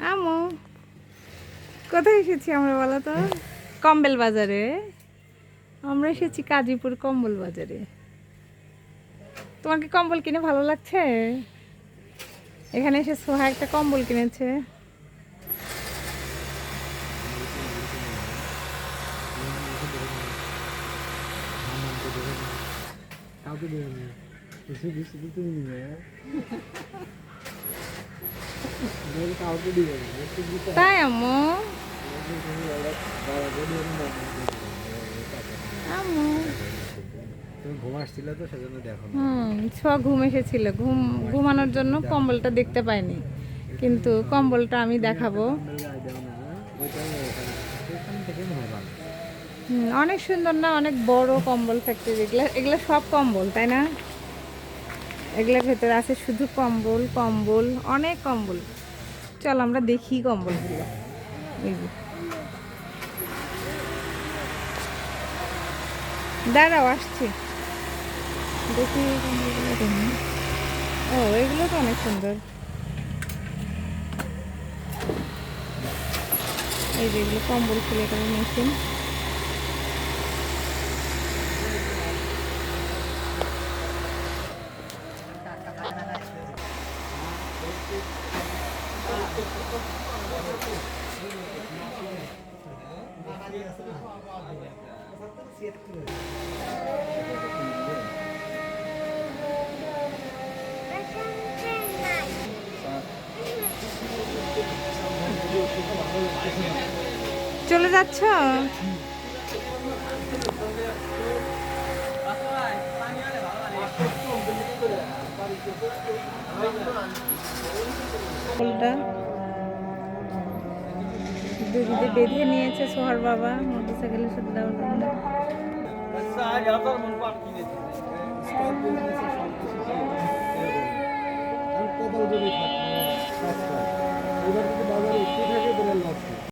আমু কোথায় এসেছি আমরা বলো তো? কম্বল বাজারে। আমরা এসেছি কাজীপুর কম্বল বাজারে। তোমার কি কম্বল কিনে ভালো লাগছে? এখানে এসে সোহা একটা কম্বল কিনেছে। তাই আম্মু? আম্মু ঘুম আসছিল তো সেজন্য দেখো। ছোঁয়া ঘুম এসেছিল, ঘুমানোর জন্য কম্বলটা দেখতে পাইনি, কিন্তু কম্বলটা আমি দেখাবো। অনেক সুন্দর না? অনেক বড় কম্বল ফ্যাক্টরি। এগুলা সব কম্বল, তাই না? এগুলোর ভেতরে আছে শুধু কম্বল, কম্বল, অনেক কম্বল। চল আমরা দেখি কম্বলগুলো। এই যে, দাঁড়াও আসছি, দেখি কম্বলগুলো দেখি। ও, এগুলো তো অনেক সুন্দর। এই যে এগুলো কম্বল খুলে করার মেশিন। চলে যাচ্ছ? ফুলটা দড়িতে বেঁধে নিয়েছে সোহার বাবা মোটরসাইকেলের সাথে দেওয়ার জন্য। এবার যদি বাজারে উঠতে থাকে তাহলে লাভ